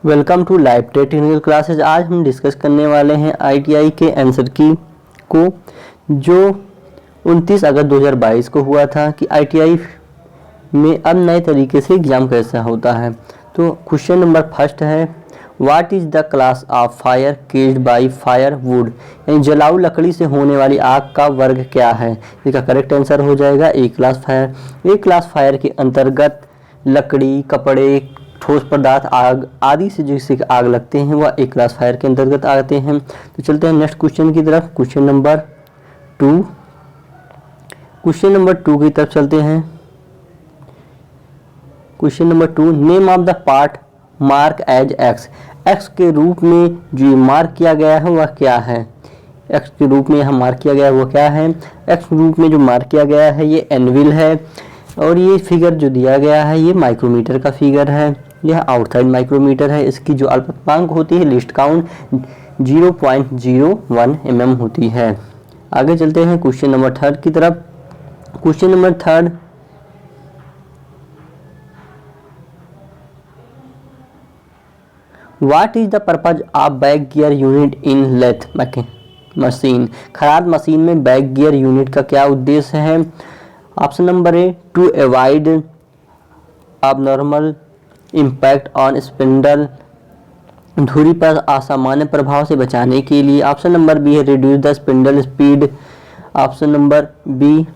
Welcome to live technical classes. आज हम discuss करने वाले हैं आईटीआई के आंसर की को जो 29 अगस्त 2022 को हुआ था कि आईटीआई में अब नए तरीके से एग्ज़ाम कैसा होता है। तो क्वेश्चन नंबर फर्स्ट है, what is the class of fire caged by fire would, यानी जलाऊ लकड़ी से होने वाली आग का वर्ग क्या है। इसका करेक्ट आंसर हो जाएगा ए क्लास फायर। ए क्लास फायर के अंतर्गत लकड़ी, कपड़े, ठोस पदार्थ, आग आदि से जिससे आग लगते हैं वह एक क्लास फायर के अंतर्गत आते हैं। तो चलते हैं नेक्स्ट क्वेश्चन की तरफ। क्वेश्चन नंबर टू की तरफ चलते हैं। Question number 2, name of the part mark as X, X के रूप में जो मार्क किया गया है वह क्या है। एक्स के रूप में यहाँ मार्क किया गया है वो क्या है। एक्स के रूप में जो मार्क किया गया है ये एनविल है, और ये फिगर जो दिया गया है ये माइक्रोमीटर का फिगर है। यह आउटसाइड माइक्रोमीटर है। इसकी जो अल्पतमांक होती है लिस्ट काउंट 0.01 mm होती है। आगे चलते हैं क्वेश्चन नंबर 3 की तरफ। Question number 3, what is the purpose of back gear unit in lathe machine, खराद मशीन में बैक गियर यूनिट का क्या उद्देश्य है। Option number A, to avoid abnormal impact on spindle, धुरी पर असामान्य प्रभाव से बचाने के लिए। ऑप्शन नंबर बी है, reduce the spindle speed. Option number B,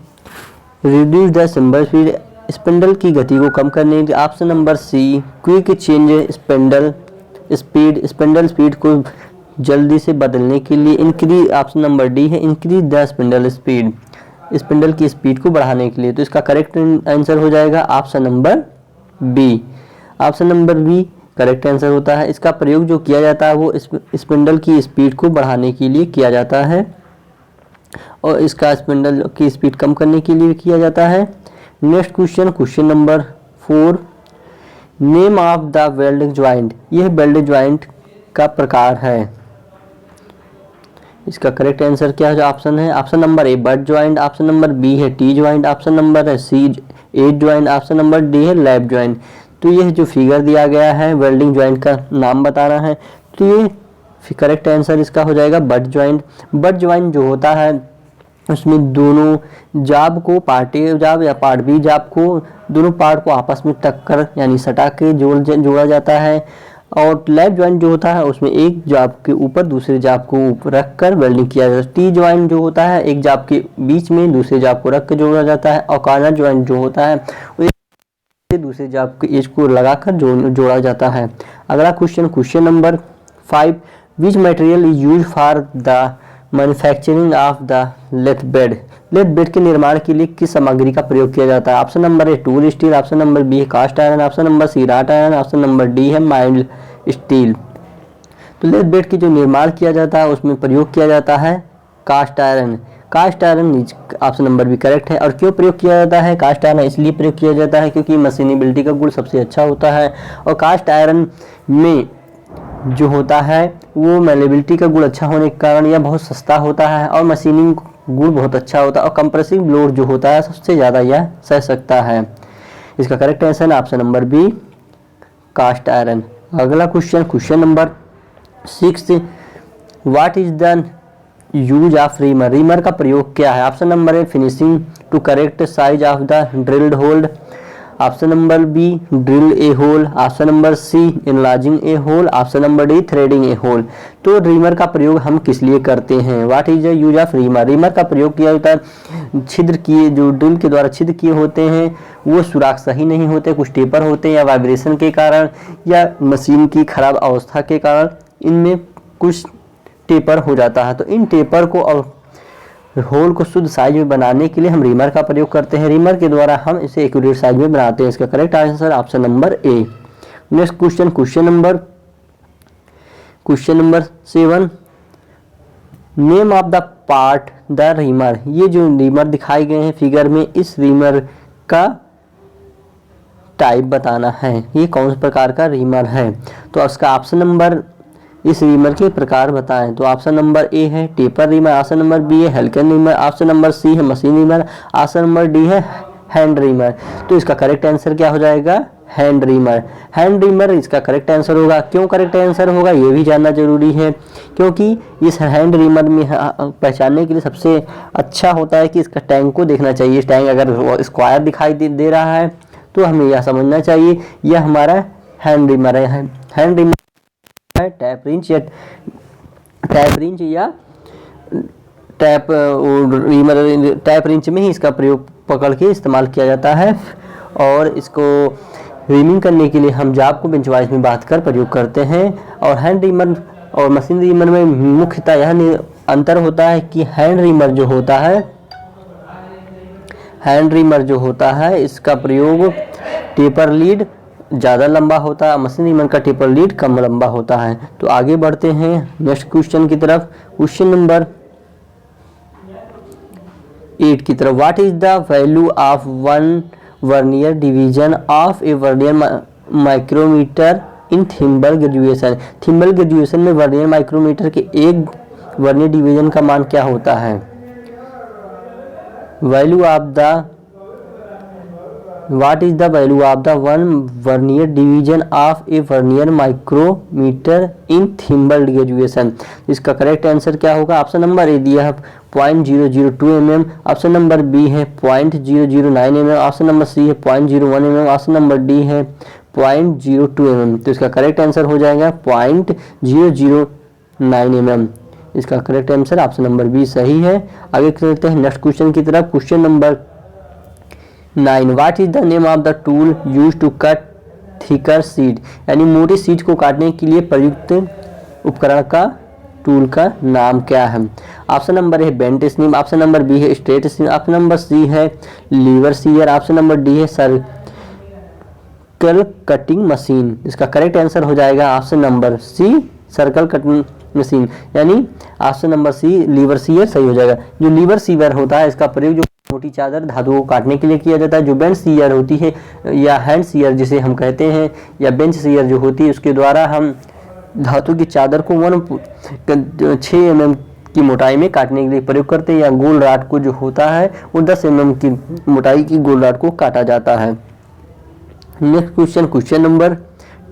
reduce the spindle speed, spindle की गति को कम करने के लिए। ऑप्शन नंबर सी, quick change spindle speed, spindle speed को जल्दी से बदलने के लिए। इंक्रीज, ऑप्शन नंबर डी है, increase the spindle speed, spindle की स्पीड को बढ़ाने के लिए। तो इसका करेक्ट आंसर हो जाएगा option number B. Option number B correct answer होता है। इसका प्रयोग जो किया जाता है वो स्पिंडल की स्पीड को बढ़ाने के लिए किया जाता है, और इसका स्पिंडल की स्पीड कम करने के लिए किया जाता है। Next question, question number 4, name of the weld joint, यह वेल्ड ज्वाइंट का प्रकार है। इसका करेक्ट आंसर क्या है, ऑप्शन है option number A butt joint, option number B है टी ज्वाइंट, ऑप्शन नंबर है C at joint, option number D है लैब ज्वाइंट। तो यह जो फिगर दिया गया है वेल्डिंग ज्वाइंट का नाम बताना है, तो ये करेक्ट आंसर इसका हो जाएगा बट ज्वाइंट। बट ज्वाइंट जो होता है उसमें दोनों जाब को, पार्ट जाब या पार्ट बी जाब को, दोनों पार्ट को आपस में टक्कर यानी सटा के जोड़ा जाता है। और लैब ज्वाइंट जो होता है उसमें एक जाब के ऊपर दूसरे जाब को ऊपर रख कर वेल्डिंग किया जाता है। टी ज्वाइंट जो होता है एक जाब के बीच में दूसरे जाब को रख कर जोड़ा जाता है। और कॉर्नर ज्वाइंट जो होता है दूसरे जाब के एज को लगाकर जोड़ा जाता है। अगला question, question number 5, which material is use for the manufacturing of the lathe bed, lathe bed के निर्माण के लिए किस सामग्री का प्रयोग किया जाता है। Option number A tool steel, option number B है cast iron, option number C wrought iron, option number D है माइल्ड स्टील। तो लेथ बेड की जो निर्माण किया जाता है उसमें प्रयोग किया जाता है cast iron. Cast iron option number B correct है। और क्यों प्रयोग किया जाता है कास्ट आयरन, इसलिए प्रयोग किया जाता है क्योंकि मशीनेबिलिटी का गुण सबसे अच्छा होता है, और कास्ट आयरन में जो होता है वो मैलेबिलिटी का गुण अच्छा होने के कारण यह बहुत सस्ता होता है, और मशीनिंग गुण बहुत अच्छा होता है, और कंप्रेसिव लोड जो होता है सबसे ज़्यादा यह सह सकता है। इसका करेक्ट आंसर है option number B cast iron. अगला question, question number 6, what is the use of reamer, reamer का प्रयोग क्या है। Option number A finishing to correct size of the drilled hole, option number B drill a hole, option number C enlarging a hole, option number D threading a hole. तो reamer का प्रयोग हम किस लिए करते हैं, what is the use of reamer, reamer का प्रयोग किया जाता है छिद्र किए, जो ड्रिल के द्वारा छिद्र किए होते हैं वो सुराख सही नहीं होते, कुछ टेपर होते हैं, या वाइब्रेशन के कारण या मशीन की खराब अवस्था के कारण इनमें कुछ टेपर हो जाता है। तो इन टेपर को और होल को शुद्ध साइज में बनाने के लिए हम रीमर का प्रयोग करते हैं। रीमर के द्वारा हम इसे एक्यूरेट साइज में बनाते हैं। इसका correct answer option number A. Next question, question number 7, name of the part the reamer, ये जो रीमर दिखाए गए हैं फिगर में इस रीमर का टाइप बताना है, ये कौन से प्रकार का रीमर है। तो उसका ऑप्शन नंबर, इस रीमर के प्रकार बताएं। तो ऑप्शन नंबर ए है taper reamer, option number B है helical reamer, option number C है machine reamer, option number D है हैंड रीमर। तो इसका करेक्ट आंसर क्या हो जाएगा हैंड रीमर। हैंड रीमर इसका करेक्ट आंसर होगा। क्यों करेक्ट आंसर होगा ये भी जानना जरूरी है, क्योंकि इस हैंड रीमर में पहचानने के लिए सबसे अच्छा होता है कि इसका टैंक को देखना चाहिए। टैंक अगर स्क्वायर दिखाई दे रहा है तो हमें यह समझना चाहिए यह हमारा हैंड रीमर है। हैंड रीमर है टैप रिंच या टैप रिंच में ही इसका प्रयोग पकड़ के इस्तेमाल किया जाता है, और इसको रीमिंग करने के लिए हम जाब को बेंच वाइज में बांध कर प्रयोग करते हैं। और हैंड रीमर और मशीन रीमर में मुख्यतः यह अंतर होता है कि हैंड रीमर जो होता है इसका प्रयोग टेपर लीड ज़्यादा लंबा होता है, मशीन रीमर का टेपर लीड कम लंबा होता है। तो आगे बढ़ते हैं नेक्स्ट क्वेश्चन की तरफ। क्वेश्चन नंबर 8 की तरफ। What is the value of one vernier division of a vernier micrometer in thimble graduation. Thimble graduation में वर्नियर माइक्रोमीटर के एक वर्नियर डिवीजन का मान क्या होता है? What is the value of the one vernier division of a vernier micrometer in thimbal graduation? इसका correct answer क्या होगा? ऑप्शन नंबर ए दिया है 0.002 mm, ऑप्शन नंबर बी है 0.009 mm, ऑप्शन नंबर सी है 0.01 mm, ऑप्शन नंबर डी है 0.02 mm। तो इसका करेक्ट आंसर हो जाएगा 0.009 mm। इसका correct answer option number B सही है। आगे चलते हैं नेक्स्ट क्वेश्चन की तरफ। Question number 9। What is the name of the tool use to cut thicker sheet? यानी मोटी सीड को काटने के लिए प्रयुक्त उपकरण का टूल का नाम क्या है? ऑप्शन नंबर ए है bent snips, option number B है straight snips, option number C है lever shear, option number D है सर्कल कटिंग मशीन। इसका करेक्ट आंसर हो जाएगा option number C circle cutting machine, यानी option number C lever shear सही हो जाएगा। जो लीवर सीवर होता है इसका प्रयोग जो मोटी चादर धातुओं को काटने के लिए किया जाता है। जो बेंच सीयर होती है या हैंड सीयर जिसे हम कहते हैं, या बेंच सीयर जो होती है, उसके द्वारा हम धातु की चादर को 6 mm की मोटाई में काटने के लिए प्रयोग करते हैं, या गोल राड को जो होता है वो 10 mm की मोटाई की गोल राड को काटा जाता है। Next question, question number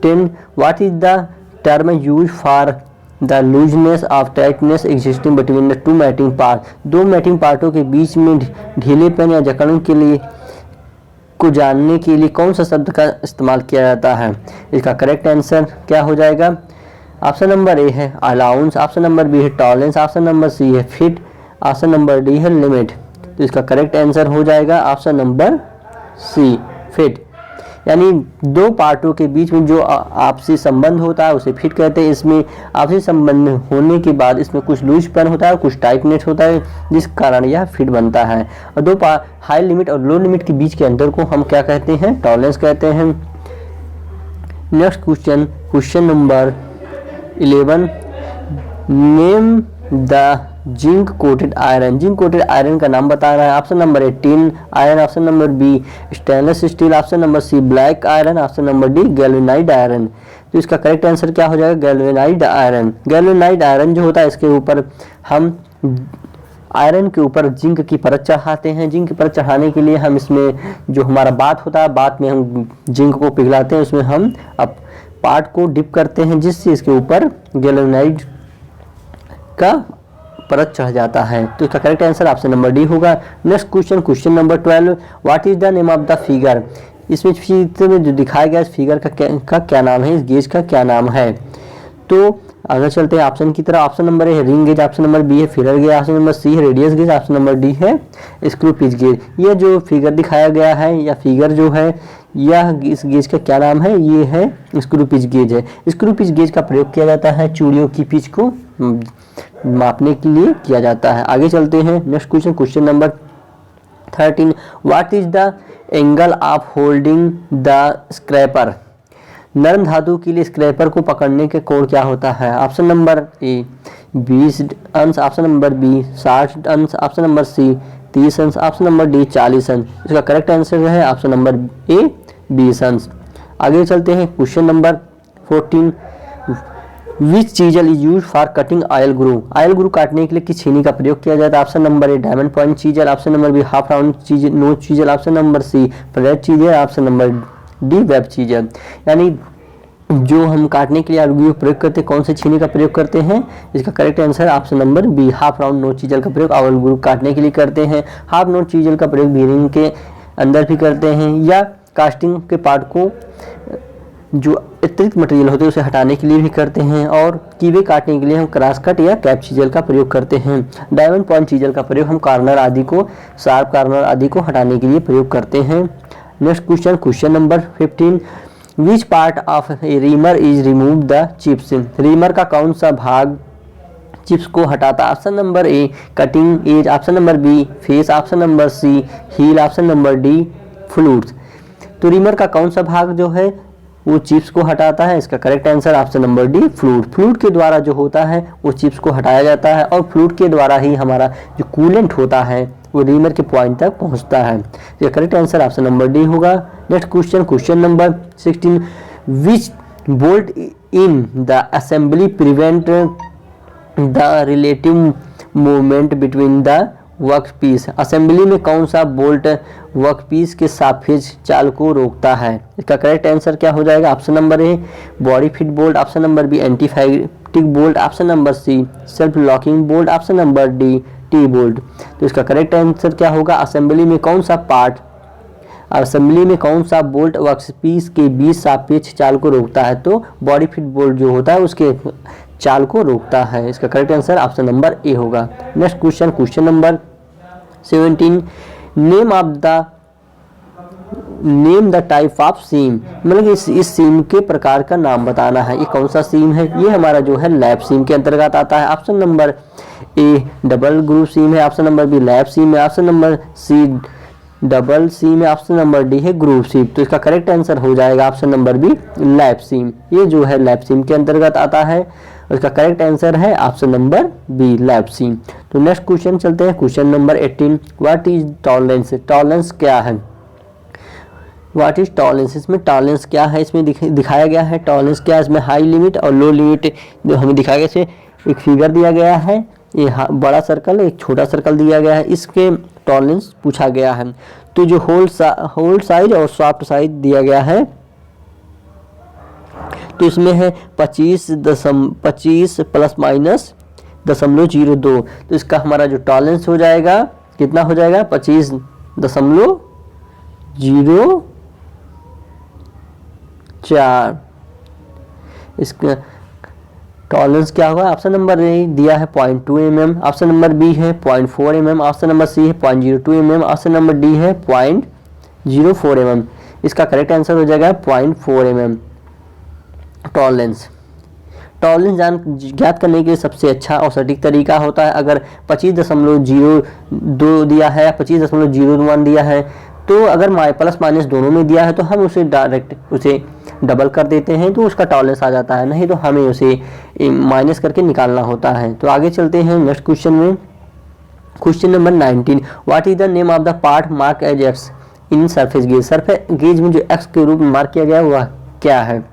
10। What is the term use for the looseness of tightness existing between the two mating part? दो मैटिंग पार्टों के बीच में ढीलेपन या जकड़न के लिए को जानने के लिए कौन सा शब्द का इस्तेमाल किया जाता है? इसका करेक्ट आंसर क्या हो जाएगा? ऑप्शन नंबर ए है अलाउंस, ऑप्शन नंबर बी है टॉलरेंस, ऑप्शन नंबर सी है फिट, ऑप्शन नंबर डी है लिमिट। तो इसका करेक्ट आंसर हो जाएगा ऑप्शन नंबर सी फिट, यानी दो पार्टों के बीच में जो आपसी संबंध होता है उसे फिट कहते हैं। इसमें आपसी संबंध होने के बाद इसमें कुछ लूजपन होता है, कुछ टाइटनेस होता है, जिस कारण यह फिट बनता है। और दो हाई लिमिट और लो लिमिट के बीच के अंतर को हम क्या कहते हैं? टॉलरेंस कहते हैं। Next question, question number 11। Name the zinc coated iron. Zinc coated iron का नाम बता रहा है। Option number A tin iron, option number B stainless steel, option number C black iron, option number D galvanised iron. तो इसका correct answer क्या हो जाएगा? गैल्वेनाइड आयरन। गैल्वेनाइड आयरन जो होता है इसके ऊपर हम आयरन के ऊपर जिंक की परत चढ़ाते हैं। जिंक की परत चढ़ाने के लिए हम इसमें जो हमारा बात होता है, बात में हम जिंक को पिघलाते हैं, उसमें हम अब पार्ट को डिप करते हैं, जिससे इसके ऊपर गैल्वेनाइड का परत चढ़ जाता है। तो इसका correct answer option number D होगा। Next question, question number 12। What is the name of the figure? इसमें चित्र में जो दिखाया गया इस फिगर का क्या नाम है? इस गेज का क्या नाम है? तो आगे चलते हैं ऑप्शन की तरफ। ऑप्शन नंबर ए है ring gauge, option number B है feeler gauge, option number C है radius gauge, option number D है स्क्रू पिच गेज। ये जो फिगर दिखाया गया है या फिगर जो है यह इस गेज का क्या नाम है? ये है स्क्रू पिच गेज है। स्क्रू पिच गेज का प्रयोग किया जाता है चूड़ियों की पिच को मापने के लिए किया जाता है। आगे चलते हैं next question, question number 13। What is the angle of holding the scraper? नरम धातु के लिए स्क्रैपर को पकड़ने के कोण क्या होता है? ऑप्शन नंबर ए 20 अंश, ऑप्शन नंबर बी 60 अंश, ऑप्शन नंबर सी 30 अंश, ऑप्शन नंबर डी 40 अंश। इसका करेक्ट आंसर है ऑप्शन नंबर ए 20 अंश। आगे चलते हैं question number 14। Which chisel is use for cutting oil groove? Oil groove काटने के लिए किस छीनी का प्रयोग किया जाता है? Option number A diamond point chisel, option number B half round नोच chisel, option number C flat chisel, option number D web chisel. यानी जो हम काटने के लिए आलू प्रयोग करते हैं, कौन से छीने का प्रयोग करते हैं, इसका correct answer option number B, half round नोच चीजल का प्रयोग आलू काटने के लिए करते हैं। हाफ नोच चीजल का प्रयोग बीयरिंग के अंदर भी करते हैं, या कास्टिंग के पार्ट को जो अतिरिक्त मटेरियल होते हैं उसे हटाने के लिए भी करते हैं। और कीवे काटने के लिए हम क्रॉस कट या कैप चीजल का प्रयोग करते हैं। डायमंड पॉइंट चीजल का प्रयोग हम कार्नर आदि को, शार्प कार्नर आदि को हटाने के लिए प्रयोग करते हैं। Next question, question number 15, which part of a reamer is remove the chips. Reamer का कौन सा भाग चिप्स को हटाता है? Option number A cutting edge, option number B face, option number C heel, option number D flutes. तो reamer का कौन सा भाग जो है वो चिप्स को हटाता है? इसका correct answer option number D flute. Flute के द्वारा जो होता है वो चिप्स को हटाया जाता है, और फ्लूट के द्वारा ही हमारा जो कूलेंट होता है वो रीमर के पॉइंट तक पहुंचता है। इसका correct answer option number D होगा। Next question, question number 16, which bolt in the assembly prevent the relative movement between the workpiece. Assembly में कौन सा बोल्ट वर्कपीस के सापेक्ष चाल को रोकता है? इसका करेक्ट आंसर क्या हो जाएगा? Option number A body fit bolt, option number B anti fatigue bolt, option number C self locking bolt, option number D T bolt. तो इसका करेक्ट आंसर क्या होगा? असेंबली में कौन सा पार्ट, असेंबली में कौन सा बोल्ट वर्कपीस के बीच सापेक्ष चाल को रोकता है? तो बॉडी फिट बोल्ट जो होता है उसके चाल को रोकता है। इसका correct answer option number A होगा। Next question, question number 17, name the type of seam. मतलब इस सीम के प्रकार का नाम बताना है। ये कौन सा सीम है? ये हमारा जो है लैप सीम के अंतर्गत आता है। Option number A double groove seam है, option number B lap seam है, option number C double seam है, ऑप्शन नंबर डी है ग्रूव सीम। तो इसका करेक्ट आंसर हो जाएगा option number B lap seam. ये जो है लैप सीम के अंतर्गत आता है, और इसका करेक्ट आंसर है ऑप्शन नंबर बी लैप सीम। तो नेक्स्ट क्वेश्चन चलते हैं, question number 18, what is tolerance. Tolerance क्या है? व्हाट इज टॉलरेंस, इसमें टॉलरेंस क्या है इसमें दिखाया गया है। टॉलरेंस क्या है? इसमें हाई लिमिट और लो लिमिट जो हमें दिखाया गया है। एक फिगर दिया गया है, ये बड़ा सर्कल, एक छोटा सर्कल दिया गया है, इसके टॉलरेंस पूछा गया है। तो जो होल साइज और सॉफ्ट साइज दिया गया है, तो इसमें है 25 प्लस माइनस 0.02। तो इसका हमारा जो टॉलरेंस हो जाएगा कितना हो जाएगा? 25.04। इसका टॉलरेंस क्या होगा? ऑप्शन नंबर ए दिया है 0.2 mm, ऑप्शन नंबर बी है 0.4 mm, ऑप्शन नंबर सी है 0.02 mm, ऑप्शन नंबर डी है 0.04 mm। इसका करेक्ट आंसर हो जाएगा 0.4 mm टॉलरेंस। टॉलरेंस ज्ञात करने के लिए सबसे अच्छा और सटीक तरीका होता है, अगर 25.02 दिया है, 25.01 दिया है, तो अगर प्लस माइनस दोनों में दिया है तो हम उसे डायरेक्ट उसे डबल कर देते हैं तो उसका टॉलरेंस आ जाता है, नहीं तो हमें उसे माइनस करके निकालना होता है। तो आगे चलते हैं नेक्स्ट क्वेश्चन में, question number 19, what is the name of the part mark as X in surface gauge. Surface gauge में जो एक्स के रूप में मार्क किया गया वह क्या है?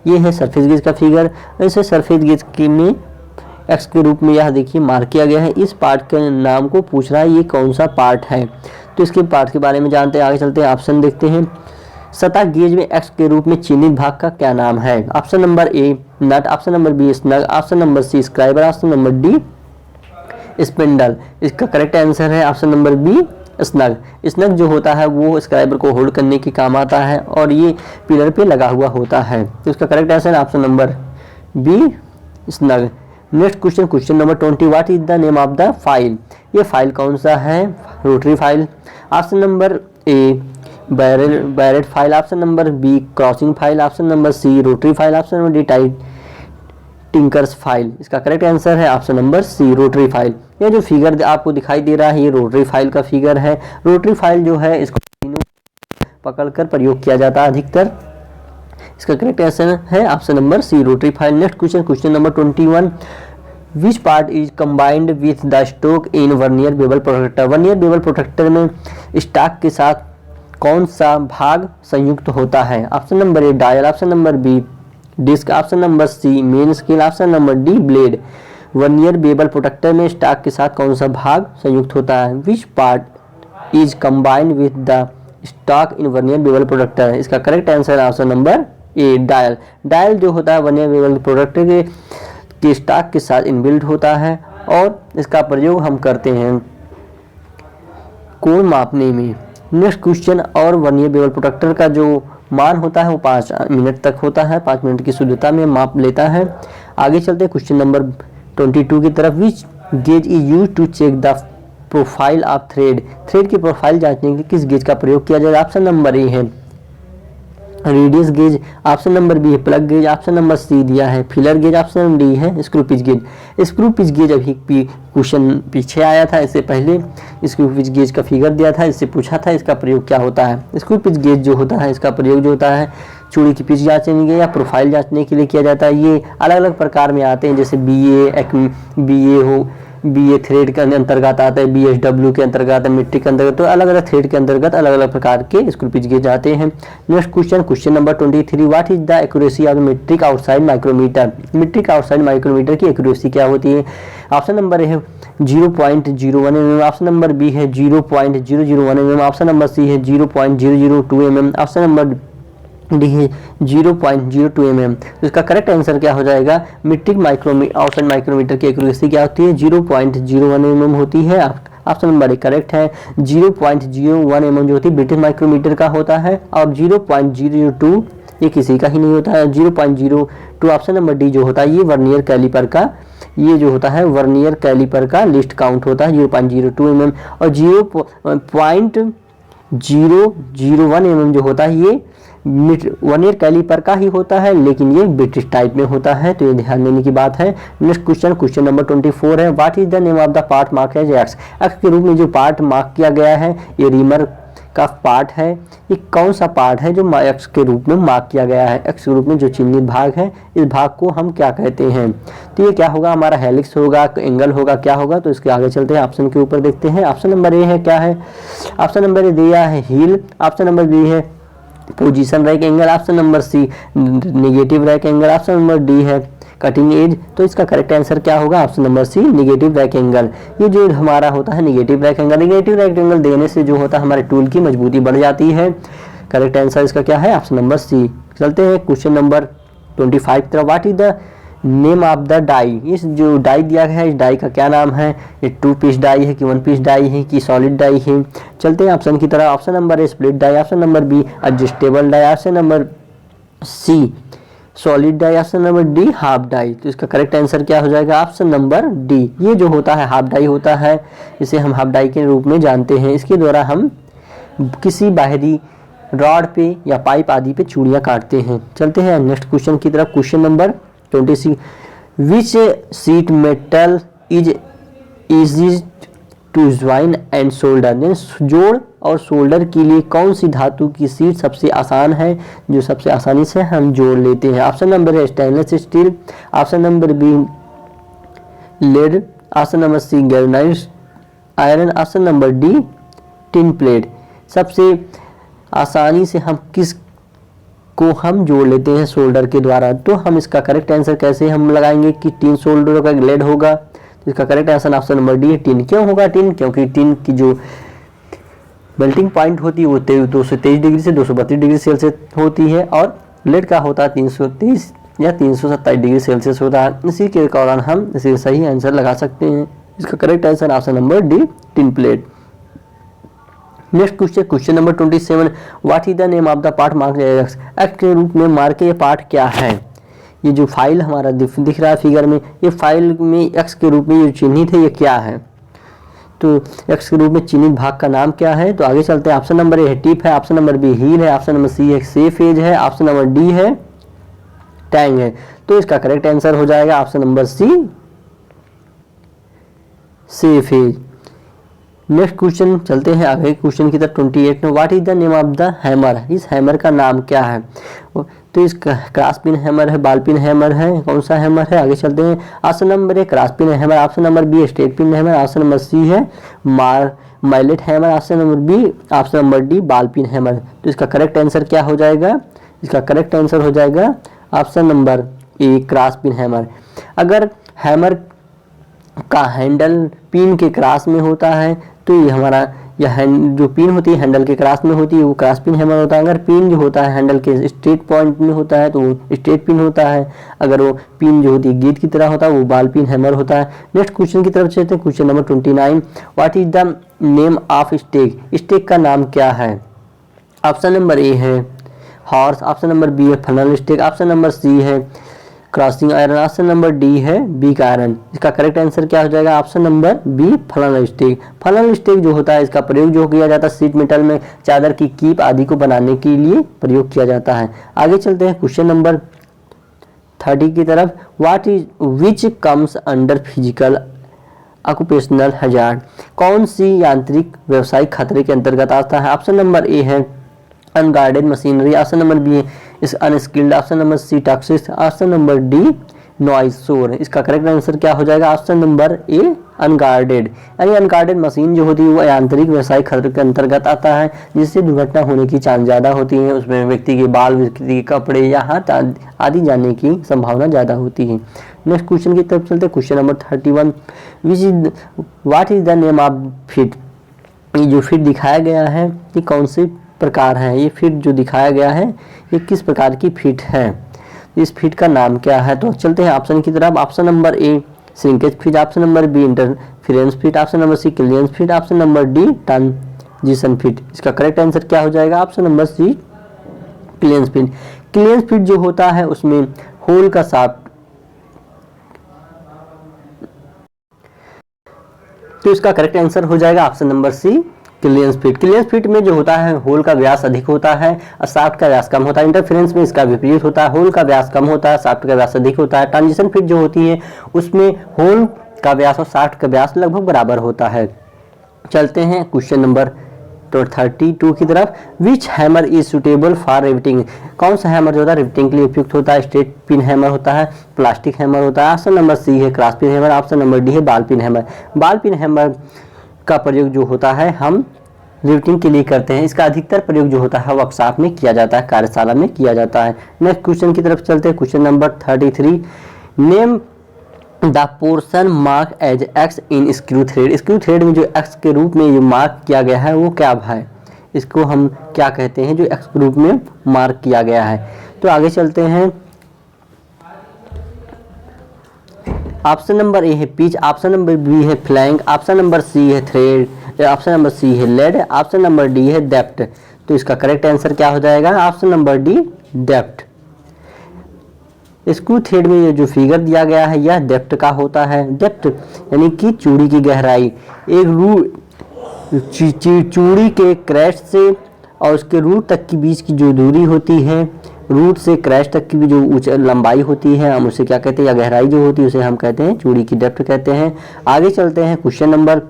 ये है सरफेस गेज का फिगर। ऐसे सरफेस गेज के में एक्स के रूप में यह देखिए मार्क किया गया है। इस पार्ट के नाम को पूछ रहा है, ये कौन सा पार्ट है? तो इसके पार्ट के बारे में जानते हैं। आगे चलते हैं, ऑप्शन देखते हैं। सतह गेज में एक्स के रूप में चिन्हित भाग का क्या नाम है? Option number A nut, option number B snug, option number C scriber, option number D spindle. इसका करेक्ट आंसर है option number B snug. Snug जो होता है वो स्क्राइबर को होल्ड करने के काम आता है और ये पिलर पे लगा हुआ होता है। तो इसका correct answer option number B snug. Next question, question number 20, what is the name of the file. ये फाइल कौन सा है? Rotary file. Option number A barrette file, option number B crossing file, option number C rotary file, option number D tinkers file. इसका correct answer है option number C rotary file. ये जो figure आपको दिखाई दे रहा है ये रोटरी फाइल का फिगर है। रोटरी फाइल जो है इसको पकड़कर प्रयोग किया जाता है अधिकतर। इसका करेक्ट आंसर है option number C rotary file. Next question, question number 21, which part is combined with the stock in vernier bevel protractor. Vernier bevel protractor में स्टॉक के साथ कौन सा भाग संयुक्त होता है? Option number A dial, option number B disc, option number C main scale, option number D blade. Vernier bevel protractor में स्टॉक के साथ कौन सा भाग संयुक्त होता है? Which part is combined with the stock in vernier bevel protractor है। इसका करेक्ट आंसर है option number A, dial. Dial जो होता है वर्नियर बेवल प्रोडक्टर के स्टॉक के साथ इनबिल्ट होता है और इसका प्रयोग हम करते हैं कोण मापने में। नेक्स्ट क्वेश्चन, और वर्नियर बेवल प्रोडक्टर का जो मान होता है वो 5 मिनट तक होता है, 5 मिनट की शुद्धता में माप लेता है। आगे चलते हैं क्वेश्चन नंबर 22 की तरफ। Which gauge is use to check the profile of thread. Thread की प्रोफाइल जांचने के लिए किस गेज का प्रयोग किया जाएगा? ऑप्शन नंबर ए है radius gauge, option number B है plug gauge, option number C दिया है फिलर गेज, ऑप्शन डी है screw pitch gauge. Screw pitch gauge अभी क्वेश्चन पीछे आया था, इससे पहले स्क्रू पिच गेज का फिगर दिया था, इससे पूछा था इसका प्रयोग क्या होता है। स्क्रू पिच गेज जो होता है इसका प्रयोग जो होता है चूड़ी की पिच जांचने के या प्रोफाइल जांचने के लिए किया जाता है। ये अलग अलग प्रकार में आते हैं, जैसे बी ए थ्रेड के अंतर्गत आता है, BSW के अंतर्गत आता है, मीट्रिक के अंतर्गत, तो अलग अलग थ्रेड के अंतर्गत अलग अलग प्रकार के स्क्रू पिच गेज आते हैं। Next question, question number 23, what is the accuracy of metric outside micrometer. Metric outside micrometer की एक्यूरेसी क्या होती है? ऑप्शन नंबर ए है 0.01 mm, ऑप्शन नंबर बी है 0.001 mm, ऑप्शन नंबर सी है 0.002 mm, ऑप्शन नंबर डी है 0.02 mm। तो इसका करेक्ट आंसर क्या हो जाएगा? मीट्रिक आउटसाइड माइक्रोमीटर की एक्यूरेसी क्या होती है? 0.01 mm होती है। ऑप्शन नंबर ए करेक्ट है। 0.01 mm जो होती है ब्रिटिश माइक्रोमीटर का होता है, और 0.002 ये किसी का ही नहीं होता है। 0.02 ऑप्शन नंबर डी जो होता है ये वर्नियर कैलिपर का, ये जो होता है वर्नियर कैलिपर का लिस्ट काउंट होता है 0.02 mm, और 0.001 mm जो होता है ये वर्नियर कैलिपर का ही होता है, लेकिन ये ब्रिटिश टाइप में होता है, तो ये ध्यान देने की बात है। नेक्स्ट क्वेश्चन, क्वेश्चन नंबर 24 है what is the name of the part mark as X. X के रूप में जो पार्ट मार्क किया गया है ये रीमर का पार्ट है। ये कौन सा पार्ट है जो एक्स के रूप में मार्क किया गया है? एक्स के रूप में जो चिन्हित भाग है इस भाग को हम क्या कहते हैं? तो ये क्या होगा? हमारा हेलिक्स होगा, एंगल होगा, क्या होगा? तो इसके आगे चलते हैं, ऑप्शन के ऊपर देखते हैं। ऑप्शन नंबर ए है क्या है? ऑप्शन नंबर ए दिया है हील, ऑप्शन नंबर बी है positive rake angle, option number C negative rake angle, option number D है कटिंग एज। तो इसका करेक्ट आंसर क्या होगा? Option number C negative rake angle. ये जो हमारा होता है negative rake angle, negative rake angle देने से जो होता है हमारे टूल की मजबूती बढ़ जाती है। करेक्ट आंसर इसका क्या है? Option number C. चलते हैं क्वेश्चन नंबर 25 की तरफ। What is the name of the die. इस जो डाई दिया गया है इस डाई का क्या नाम है? ये 2 पीस डाई है कि 1 पीस डाई है कि सॉलिड डाई है? चलते हैं ऑप्शन की तरफ। Option number A split die, option number B adjustable die, option number C solid die, option number D half die. तो इसका करेक्ट आंसर क्या हो जाएगा? Option number D. ये जो होता है हाफ डाई होता है, इसे हम हाफ डाई के रूप में जानते हैं। इसके द्वारा हम किसी बाहरी रॉड पे या पाइप आदि पे चूड़ियाँ काटते हैं। चलते हैं नेक्स्ट क्वेश्चन की तरफ। Question number 26, which sheet metal is easy to join and solder. जोड़ और सोल्डर के लिए कौन सी धातु की शीट सबसे आसान है, जो सबसे आसानी से हम जोड़ लेते हैं? ऑप्शन नंबर है stainless steel, option number B lead, option number C galvanised iron, option number D tin plate. सबसे आसानी से हम किस को हम जोड़ लेते हैं सोल्डर के द्वारा? तो हम इसका करेक्ट आंसर कैसे हम लगाएंगे कि टिन सोल्डर का लेड होगा? तो इसका correct answer option number D है टिन। क्यों होगा टिन? क्योंकि टिन की जो मेल्टिंग पॉइंट होती है वो 223 डिग्री से 232 डिग्री सेल्सियस होती है, और लेड का होता है 330 या 327 डिग्री सेल्सियस होता है। इसी के दौरान हम इसे सही आंसर लगा सकते हैं। इसका correct answer option number D tin plate. Next question, question number 27, what is the name of the part mark x. X के रूप में मार्क ये पार्ट क्या है? ये जो फाइल हमारा दिख रहा है फिगर में, ये फाइल में एक्स के रूप में जो चिन्हित है ये क्या है? तो एक्स के रूप में चिन्हित भाग का नाम क्या है? तो आगे चलते हैं। ऑप्शन नंबर ए है टिप है, ऑप्शन नंबर बी हील है, ऑप्शन नंबर सी है सेफ एज है, ऑप्शन नंबर डी है टैंग है। तो इसका करेक्ट आंसर हो जाएगा option number C safe edge. Next question चलते हैं आगे क्वेश्चन की तरफ 28 में। What is the name of the hammer. इस हैमर का नाम क्या है? तो इस क्रॉस पिन हैमर है, बॉल पिन हैमर है, कौन सा हैमर है? आगे चलते हैं। Option number A cross pin hammer, option number B straight pin hammer, option number C है mallet hammer, option number B, option number D ball pin hammer. तो इसका करेक्ट आंसर क्या हो जाएगा? इसका करेक्ट आंसर हो जाएगा option number A cross pin hammer. अगर हैमर का हैंडल पिन के क्रॉस में होता है तो ये हमारा या हैंड जो पिन होती है हैंडल के क्रॉस में होती है वो क्रॉस पिन हैमर होता है। अगर पिन जो होता है हैंडल के स्ट्रेट पॉइंट में होता है तो वो स्ट्रेट पिन होता है। अगर वो पिन जो होती है गेंद की तरह होता है वो बॉल पिन हैमर होता है। नेक्स्ट क्वेश्चन की तरफ चलते हैं। Question number 29, what is the name of stake? Stake का नाम क्या है? ऑप्शन नंबर ए है हॉर्स, ऑप्शन नंबर बी है funnel stake, option number C है crossing iron, option number D है बीक आयरन। इसका करेक्ट आंसर क्या हो जाएगा? Option number B funnel stake. Funnel stake जो होता है इसका प्रयोग जो किया जाता है शीट मेटल में चादर की कीप आदि को बनाने के लिए प्रयोग किया जाता है। आगे चलते हैं क्वेश्चन नंबर 30 की तरफ। What is which comes under physical occupational hazard? कौन सी यांत्रिक व्यवसायिक खतरे के अंतर्गत आता है? ऑप्शन नंबर ए है unguarded machinery, option number B is unskilled, option number C toxic, option number D noise शोर। इसका करेक्ट आंसर क्या हो जाएगा? Option number A unguarded. यानी अनगार्डेड मशीन जो होती है वो यांत्रिक व्यवसायिक खतरे के अंतर्गत आता है जिससे दुर्घटना होने की चांस ज़्यादा होती है। उसमें व्यक्ति के बाल, व्यक्ति के कपड़े या हाथ आदि जाने की संभावना ज़्यादा होती है। नेक्स्ट क्वेश्चन की तरफ चलते हैं। Question number 31, what is the name of fit? ये जो फिट दिखाया गया है ये कौन से प्रकार है? ये फिट जो दिखाया गया है ये किस प्रकार की फिट है? इस फिट का नाम क्या है? तो चलते हैं ऑप्शन की तरफ। Option number A shrinkage fit, option number B interference fit, option number C clearance fit, option number D transition fit. इसका करेक्ट आंसर क्या हो जाएगा? Option number C clearance fit. Clearance fit जो होता है उसमें होल का शाफ्ट, तो इसका करेक्ट आंसर हो जाएगा option number C clearance fit. Clearance fit में जो होता है होल का व्यास अधिक होता है और शाफ्ट का व्यास कम होता है। इंटरफेरेंस में इसका विपरीत होता है, होल का व्यास कम होता है, शाफ्ट का व्यास अधिक होता है। ट्रांजिशन फिट जो होती है उसमें होल का व्यास और शाफ्ट का व्यास लगभग बराबर होता है। चलते हैं क्वेश्चन नंबर 32 की तरफ। Which hammer is suitable for riveting? कौन सा हैमर जो होता है रिवेटिंग के लिए उपयुक्त होता है? स्ट्रेट पिन हैमर होता है, प्लास्टिक हैमर होता है, ऑप्शन नंबर सी है cross pin hammer, option number D है ball pin hammer. Ball pin hammer का प्रयोग जो होता है हम रिवेटिंग के लिए करते हैं। इसका अधिकतर प्रयोग जो होता है वर्कशॉप में किया जाता है, कार्यशाला में किया जाता है। नेक्स्ट क्वेश्चन की तरफ चलते हैं। Question number 33, name the portion mark as X in screw thread? Screw thread में जो एक्स के रूप में ये मार्क किया गया है वो क्या है? इसको हम क्या कहते हैं जो एक्स के रूप में मार्क किया गया है? तो आगे चलते हैं। ऑप्शन नंबर ए है पिच, ऑप्शन नंबर बी है फ्लैंक, ऑप्शन नंबर सी है थ्रेड, ऑप्शन नंबर सी है लेड, ऑप्शन नंबर डी है डेप्थ। तो इसका करेक्ट आंसर क्या हो जाएगा? Option number D depth. Screw thread में ये जो फिगर दिया गया है यह डेप्थ का होता है। डेप्थ यानी कि चूड़ी की गहराई। एक चूड़ी के क्रैश से और उसके रूट तक की बीच की जो दूरी होती है, रूट से क्रैश तक की भी जो लंबाई होती है हम उसे क्या कहते हैं, या गहराई जो होती है उसे हम कहते हैं चूड़ी की डेप्थ कहते हैं। आगे चलते हैं क्वेश्चन नंबर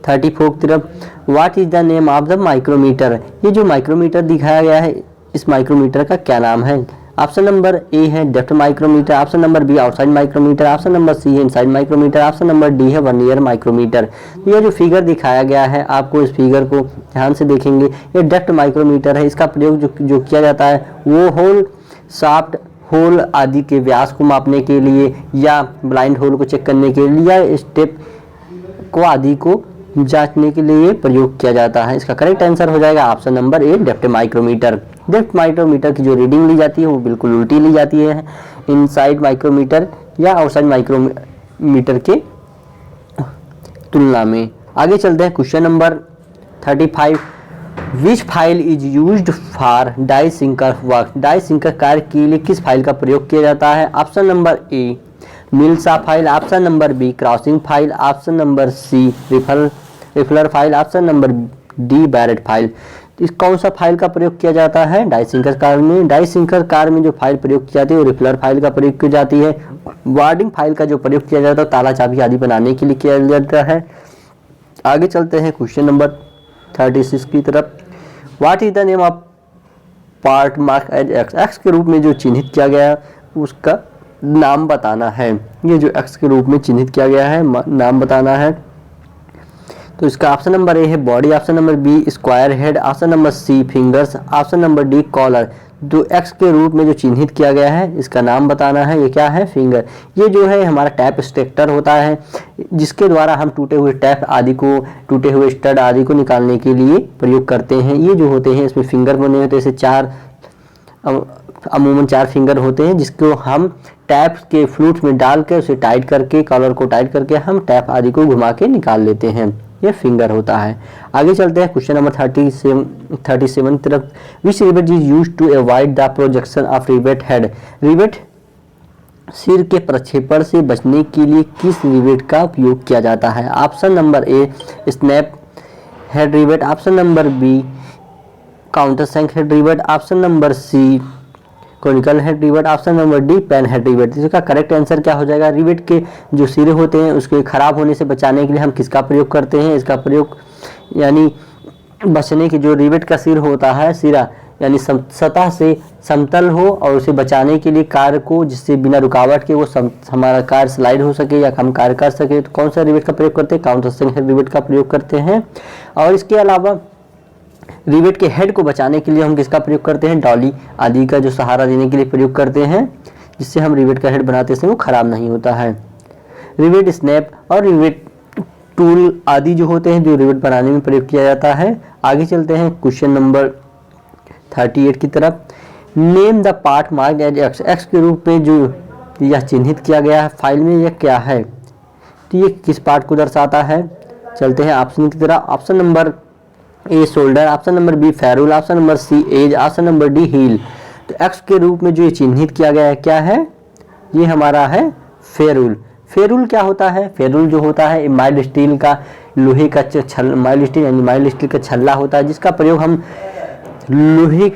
34 की तरफ। What is the name of the micrometer? ये जो माइक्रोमीटर दिखाया गया है इस माइक्रोमीटर का क्या नाम है? ऑप्शन नंबर ए है depth micrometer, option number B outside micrometer, option number C है inside micrometer, option number D है वर्नियर माइक्रोमीटर। यह जो फिगर दिखाया गया है आपको इस फिगर को ध्यान से देखेंगे, ये डेप्थ माइक्रोमीटर है। इसका प्रयोग जो किया जाता है वो होल, शाफ्ट, होल आदि के व्यास को मापने के लिए या ब्लाइंड होल को चेक करने के लिए या स्टेप को आदि को जांचने के लिए प्रयोग किया जाता है। इसका करेक्ट आंसर हो जाएगा option number A depth micrometer. Depth micrometer की जो रीडिंग ली जाती है वो बिल्कुल उल्टी ली जाती है इनसाइड माइक्रोमीटर या आउटसाइड माइक्रोमीटर के तुलना में। आगे चलते हैं question number 35। Which file is used for die sinker work? Die sinker कार्य के लिए किस फाइल का प्रयोग किया जाता है? Option number A mill saw file, option number B crossing file, option number C riffler file, option number D barrette file. तो इस कौन सा फाइल का प्रयोग किया जाता है डाई सिंकर कार में? डाई सिंकर कार में जो फाइल प्रयोग की जाती है वो रिफलर फाइल का प्रयोग की जाती है। वार्डिंग फाइल का जो प्रयोग किया जाता है ताला चाबी आदि बनाने के लिए किया जाता है। आगे चलते हैं क्वेश्चन नंबर 36 की तरफ। What is the name of part mark as X? X के रूप में जो चिन्हित किया गया उसका नाम बताना है। ये जो एक्स के रूप में चिन्हित किया गया है नाम बताना है। तो इसका ऑप्शन नंबर ए है body, option number B square head, option number C fingers, option number D collar. जो एक्स के रूप में जो चिन्हित किया गया है इसका नाम बताना है। ये क्या है? फिंगर। ये जो है हमारा टैप एक्सट्रैक्टर होता है, जिसके द्वारा हम टूटे हुए टैप आदि को, टूटे हुए स्टड आदि को निकालने के लिए प्रयोग करते हैं। ये जो होते हैं इसमें फिंगर बने होते हैं, जैसे चार, अमूमन 4 फिंगर होते हैं, जिसको हम टैप के फ्लूट में डालकर उसे टाइट करके, कॉलर को टाइट करके हम टैप आदि को घुमा के निकाल लेते हैं। ये फिंगर होता है। आगे चलते हैं क्वेश्चन नंबर 37 तरफ। Which rivet is used to avoid the projection of rivet head? Rivet सिर के प्रक्षेपण से बचने के लिए किस रिवेट का उपयोग किया जाता है? Option number A snap head rivet, option number B countersunk head rivet, option number C conical head rivet, option number D pan head rivet. इसका करेक्ट आंसर क्या हो जाएगा? रिवेट के जो सिरे होते हैं उसके खराब होने से बचाने के लिए हम किसका प्रयोग करते हैं? इसका प्रयोग यानी बचने के, जो रिवेट का सिर होता है, सिरा यानी सतह से समतल हो और उसे बचाने के लिए कार को, जिससे बिना रुकावट के वो हमारा कार स्लाइड हो सके या हम कार कर सके, तो कौन सा रिवेट का प्रयोग करते हैं? काउंटर सैंक हेड रिवेट का प्रयोग करते हैं। और इसके अलावा रिवेट के हेड को बचाने के लिए हम किसका प्रयोग करते हैं? डॉली आदि का जो सहारा देने के लिए प्रयोग करते हैं, जिससे हम रिवेट का हेड बनाते समय वो खराब नहीं होता है। रिवेट स्नैप और रिवेट टूल आदि जो होते हैं जो रिवेट बनाने में प्रयोग किया जाता है। आगे चलते हैं क्वेश्चन नंबर 38 की तरफ। Name the part marked as X. X के रूप में जो यह चिन्हित किया गया है फाइल में, यह क्या है? तो ये किस पार्ट को दर्शाता है? चलते हैं ऑप्शन की तरफ। Option number A shoulder, option number B ferrule, option number C edge, option number D heel. तो एक्स के रूप में जो ये चिन्हित किया गया है क्या है? ये हमारा है फेरूल। फेरूल क्या होता है? फेरूल जो होता है माइल्ड स्टील का, लोहे का माइल्ड स्टील यानी माइल्ड स्टील का छल्ला होता है, जिसका प्रयोग हम लोहे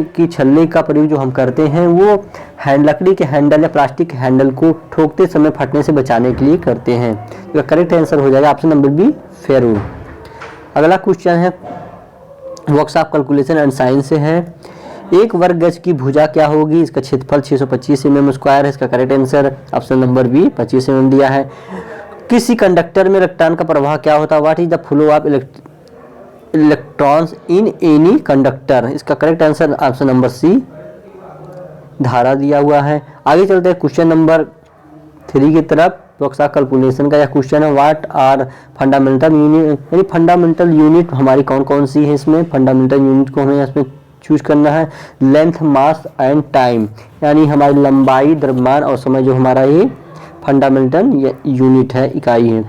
की छल्ले का प्रयोग जो हम करते हैं वो लकड़ी के हैंडल या प्लास्टिक के हैंडल को ठोकते समय फटने से बचाने के लिए करते हैं। इसका करेक्ट आंसर हो जाएगा ऑप्शन नंबर बी फेरूल। अगला क्वेश्चन है वर्कशॉप कैलकुलेशन एंड साइंस से है। एक वर्ग गज की भुजा क्या होगी? इसका क्षेत्रफल 625 mm स्क्वायर है। इसका correct answer option number B 25 mm दिया है। किसी कंडक्टर में इलेक्ट्रॉन का प्रवाह क्या होता है? What is the flow of electrons in any conductor? इसका correct answer option number C धारा दिया हुआ है। आगे चलते हैं क्वेश्चन नंबर 3 की तरफ। वर्कशॉप कैलकुलेशन का यह क्वेश्चन है। व्हाट आर फंडामेंटल यूनिट, यानी फंडामेंटल यूनिट हमारी कौन कौन सी है? इसमें फंडामेंटल यूनिट को हमें इसमें चूज करना है। लेंथ, मास एंड टाइम, यानी हमारी लंबाई, द्रव्यमान और समय जो हमारा ये फंडामेंटल यूनिट है, इकाई है।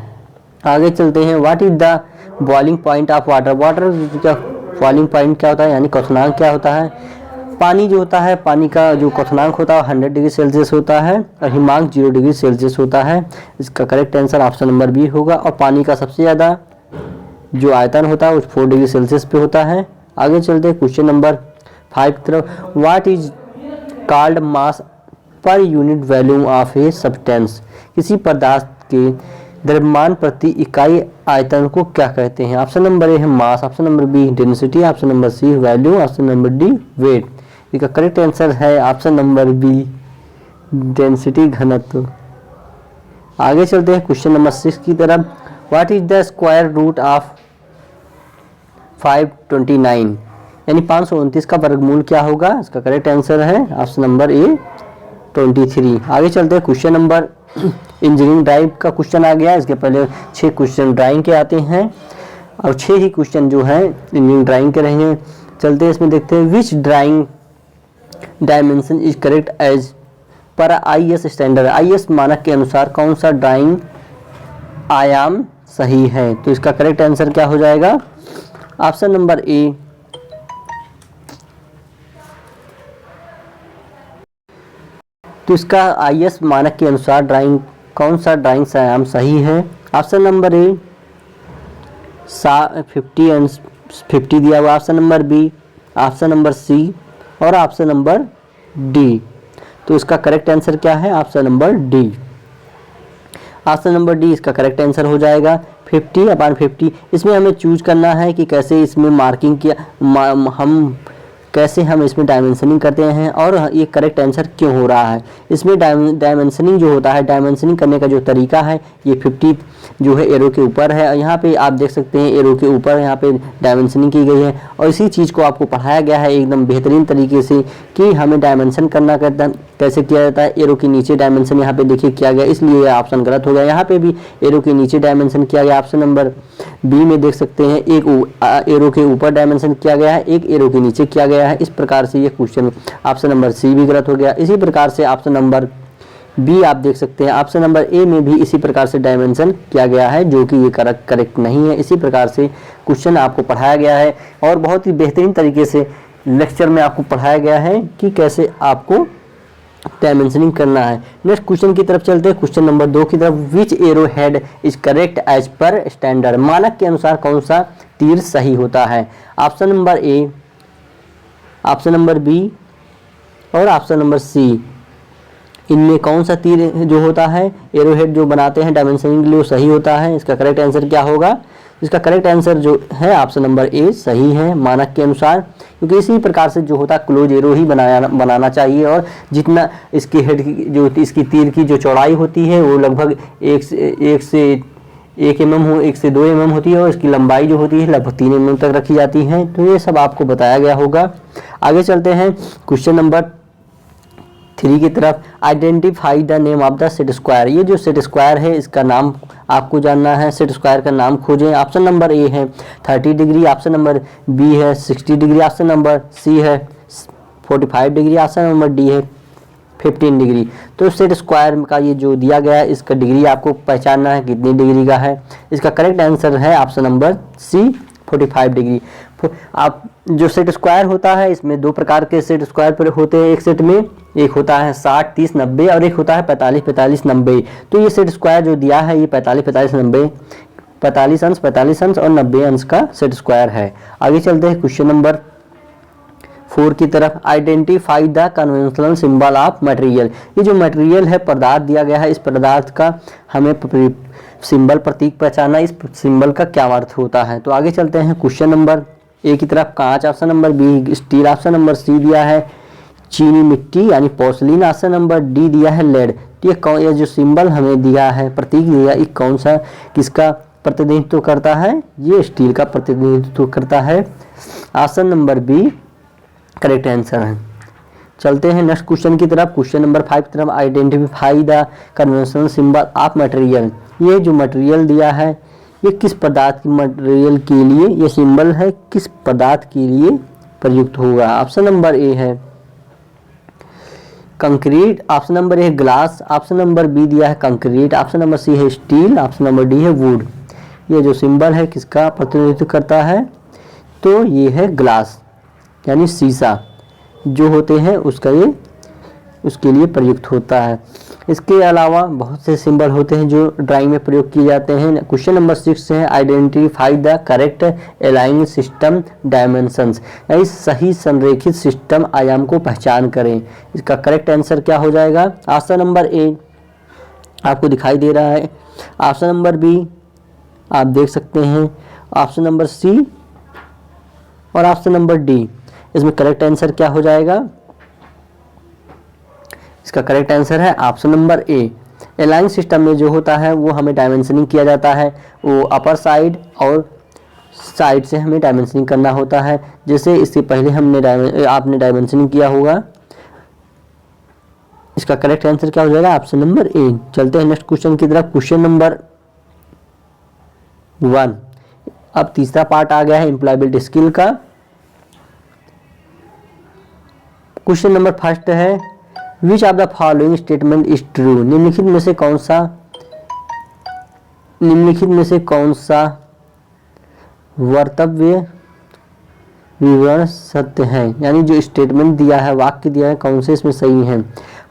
आगे चलते हैं। What is the boiling point of water? Water का बॉइलिंग पॉइंट क्या होता है, यानी क्वथनांक क्या होता है? पानी जो होता है, पानी का जो क्वथनांक होता है 100 डिग्री सेल्सियस होता है और हिमांक 0 डिग्री सेल्सियस होता है। इसका correct answer option number B होगा। और पानी का सबसे ज़्यादा जो आयतन होता है वो 4 डिग्री सेल्सियस पे होता है। आगे चलते हैं क्वेश्चन नंबर 5 की तरफ। What is called mass per unit volume of a substance? किसी पदार्थ के द्रव्यमान प्रति इकाई आयतन को क्या कहते हैं? ऑप्शन नंबर ए है mass, option number B density, option number C volume, option number D weight. इसका करेक्ट आंसर है ऑप्शन नंबर बी डेंसिटी, घनत्व। आगे चलते हैं क्वेश्चन नंबर 6 की तरफ। What is the square root of 529, यानी 529 का वर्गमूल क्या होगा? इसका करेक्ट आंसर है ऑप्शन नंबर ए 23। आगे चलते हैं क्वेश्चन नंबर इंजीनियरिंग ड्राइंग का क्वेश्चन आ गया। इसके पहले 6 क्वेश्चन ड्राइंग के आते हैं और 6 ही क्वेश्चन जो है इंजीनियरिंग ड्राइंग के रहेंगे। चलते हैं इसमें देखते हैं। Which drawing dimension is correct as per IS standard? IS मानक के अनुसार कौन सा ड्राइंग आयाम सही है? तो इसका करेक्ट आंसर क्या हो जाएगा? ऑप्शन नंबर ए तो इसका IS मानक के अनुसार ड्राइंग कौन सा ड्राइंग आयाम सही है? ऑप्शन नंबर ए 50 एंड 50 दिया हुआ, option number B, option number C और ऑप्शन नंबर डी। तो इसका करेक्ट आंसर क्या है? Option number D. Option number D इसका करेक्ट आंसर हो जाएगा 50/50। इसमें हमें चूज करना है कि कैसे इसमें मार्किंग किया, हम कैसे हम इसमें डायमेंशनिंग करते हैं और ये करेक्ट आंसर क्यों हो रहा है। इसमें डायमेंशनिंग जो होता है, डायमेंशनिंग करने का जो तरीका है, ये 50 जो है एरो के ऊपर है। यहाँ पे आप देख सकते हैं एरो के ऊपर यहाँ पे डायमेंशनिंग की गई है और इसी चीज़ को आपको पढ़ाया गया है एकदम बेहतरीन तरीके से कि हमें डायमेंशन करना कैसे किया जाता है। एरो के नीचे डायमेंशन यहाँ पे देखिए किया गया, इसलिए यह ऑप्शन गलत हो गया। यहाँ पे भी एरो के नीचे डायमेंशन किया गया, ऑप्शन नंबर बी में देख सकते हैं एक एरो के ऊपर डायमेंशन किया गया है, एक एरो के नीचे किया गया है। इस प्रकार से ये क्वेश्चन ऑप्शन नंबर सी भी गलत हो गया। इसी प्रकार से ऑप्शन नंबर बी आप देख सकते हैं, ऑप्शन नंबर ए में भी इसी प्रकार से डायमेंशन किया गया है, जो कि ये करेक्ट नहीं है। इसी प्रकार से क्वेश्चन आपको पढ़ाया गया है और बहुत ही बेहतरीन तरीके से लेक्चर में आपको पढ़ाया गया है कि कैसे आपको डायमेंशनिंग करना है। नेक्स्ट क्वेश्चन की तरफ चलते हैं, क्वेश्चन नंबर 2 की तरफ। Which arrow head is correct as per standard, मानक के अनुसार कौन सा तीर सही होता है। Option number A, option number B और ऑप्शन नंबर सी, इनमें कौन सा तीर जो होता है एरो हेड जो बनाते हैं डायमेंशनिंग के लिए वो सही होता है। इसका करेक्ट आंसर क्या होगा। इसका करेक्ट आंसर जो है ऑप्शन नंबर ए सही है, मानक के अनुसार, क्योंकि इसी प्रकार से जो होता है क्लोज एरो ही बनाना चाहिए और जितना इसकी हेड की जो इसकी तीर की जो चौड़ाई होती है वो लगभग 1 से 1 mm हो 1 से 2 mm होती है और इसकी लंबाई जो होती है लगभग 3 mm तक रखी जाती है। तो ये सब आपको बताया गया होगा। आगे चलते हैं क्वेश्चन नंबर 3 की तरफ। Identify the name of the set square, ये जो सेट स्क्वायर है इसका नाम आपको जानना है। सेट स्क्वायर का नाम खोजें। ऑप्शन नंबर ए है 30 डिग्री, ऑप्शन नंबर बी है 60 डिग्री, ऑप्शन नंबर सी है 45 डिग्री, ऑप्शन नंबर डी है 15 डिग्री। तो सेट स्क्वायर का ये जो दिया गया है इसका डिग्री आपको पहचानना है कितनी डिग्री का है। इसका करेक्ट आंसर है ऑप्शन नंबर सी 45 डिग्री। आप जो सेट स्क्वायर होता है इसमें 2 प्रकार के सेट स्क्वायर पर होते हैं एक सेट में, एक होता है 60 30 90 और एक होता है 45 45 90। तो ये सेट स्क्वायर जो दिया है ये 45 45 90, 45 अंश और 90 अंश का सेट स्क्वायर है। आगे चलते हैं क्वेश्चन नंबर 4 की तरफ। Identify the conventional symbol of material, ये जो मटेरियल है पदार्थ दिया गया है, इस पदार्थ का हमें सिंबल प्रतीक पहचाना, इस सिंबल का क्या अर्थ होता है। तो आगे चलते हैं क्वेश्चन नंबर ए की तरफ। कांच, option number B steel, option number C दिया है चीनी मिट्टी यानी पोर्सलिन, ऑप्शन नंबर डी दिया है लेड। तो ये जो सिंबल हमें दिया है प्रतीक दिया ये कौन सा किसका प्रतिनिधित्व करता है। ये स्टील का प्रतिनिधित्व करता है, option number B correct answer है। चलते हैं नेक्स्ट क्वेश्चन की तरफ। क्वेश्चन नंबर 5 की तरफ। Identify the conventional symbol of material, ये जो मटेरियल दिया है ये किस पदार्थ की मटेरियल के लिए ये सिंबल है, किस पदार्थ के लिए प्रयुक्त होगा। ऑप्शन नंबर ए है कंक्रीट, ऑप्शन नंबर ए है ग्लास, ऑप्शन नंबर बी दिया है कंक्रीट, ऑप्शन नंबर सी है स्टील, ऑप्शन नंबर डी है वुड। ये जो सिंबल है किसका प्रतिनिधित्व करता है, तो ये है ग्लास यानी शीशा जो होते हैं उसका ये उसके लिए प्रयुक्त होता है। इसके अलावा बहुत से सिंबल होते हैं जो ड्राइंग में प्रयोग किए जाते हैं। क्वेश्चन नंबर 6 है identify the correct align system dimensions, यानी सही संरेखित सिस्टम आयाम को पहचान करें। इसका करेक्ट आंसर क्या हो जाएगा। ऑप्शन नंबर ए आपको दिखाई दे रहा है, ऑप्शन नंबर बी आप देख सकते हैं, ऑप्शन नंबर सी और ऑप्शन नंबर डी। इसमें करेक्ट आंसर क्या हो जाएगा। इसका करेक्ट आंसर है ऑप्शन नंबर ए। अलाइन सिस्टम में जो होता है वो हमें डायमेंशनिंग किया जाता है, वो अपर साइड और साइड से हमें डायमेंशनिंग करना होता है। जैसे इससे पहले आपने डायमेंशनिंग किया होगा। इसका करेक्ट आंसर क्या हो जाएगा ऑप्शन नंबर ए। चलते हैं नेक्स्ट क्वेश्चन की तरफ। क्वेश्चन नंबर 1, अब तीसरा पार्ट आ गया है एम्प्लॉयबिलिटी स्किल का। क्वेश्चन नंबर 1 है which of the following statement is true, निम्नलिखित में से कौन सा वर्तव्य विवरण सत्य है, यानी जो स्टेटमेंट दिया है वाक्य दिया है कौन से इसमें सही है।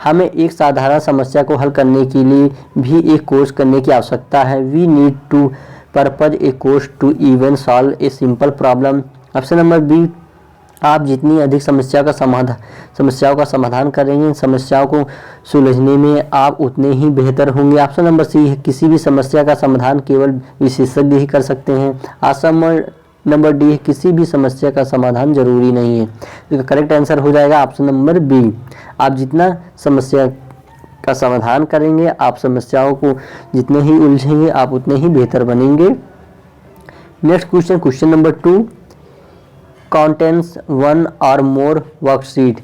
हमें एक साधारण समस्या को हल करने के लिए भी एक कोर्स करने की आवश्यकता है। We need to purpose a course to even solve a simple problem. Option number B आप जितनी अधिक समस्याओं का समाधान करेंगे समस्याओं को सुलझने में आप उतने ही बेहतर होंगे। ऑप्शन नंबर सी है किसी भी समस्या का समाधान केवल विशेषज्ञ ही कर सकते हैं। ऑप्शन नंबर डी है किसी भी समस्या का समाधान जरूरी नहीं है। इसका करेक्ट आंसर हो जाएगा ऑप्शन नंबर बी। आप जितना समस्या का समाधान करेंगे, आप समस्याओं को जितने ही उलझेंगे, आप उतने ही बेहतर बनेंगे। Next question, question number 2 contents one और मोर वर्कशीट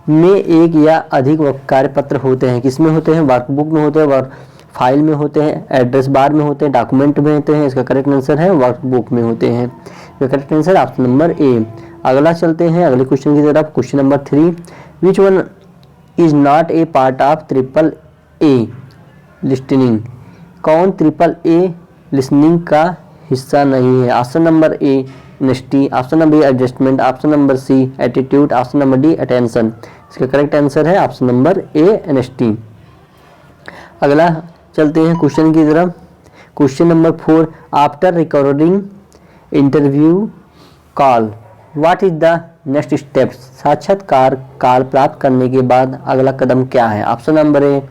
में एक या अधिक कार्यपत्र होते हैं। किसमें होते हैं? वर्कबुक में होते हैं, वर्क फाइल में होते हैं, एड्रेस बार में होते हैं, डॉक्यूमेंट में होते हैं। इसका करेक्ट आंसर है वर्कबुक में होते हैं। इसका correct answer option number A. अगला चलते हैं अगले क्वेश्चन की तरफ। Question number 3 which one is not a part of triple A listening. कौन ट्रिपल ए लिसनिंग का हिस्सा नहीं है? Option number A honesty, option number B adjustment, option number C attitude, option number D attention. इसका correct answer है option number A honesty. अगला चलते हैं क्वेश्चन की तरफ। Question number 4 after recording interview call what is the next step. साक्षात्कार call प्राप्त करने के बाद अगला कदम क्या है? Option number A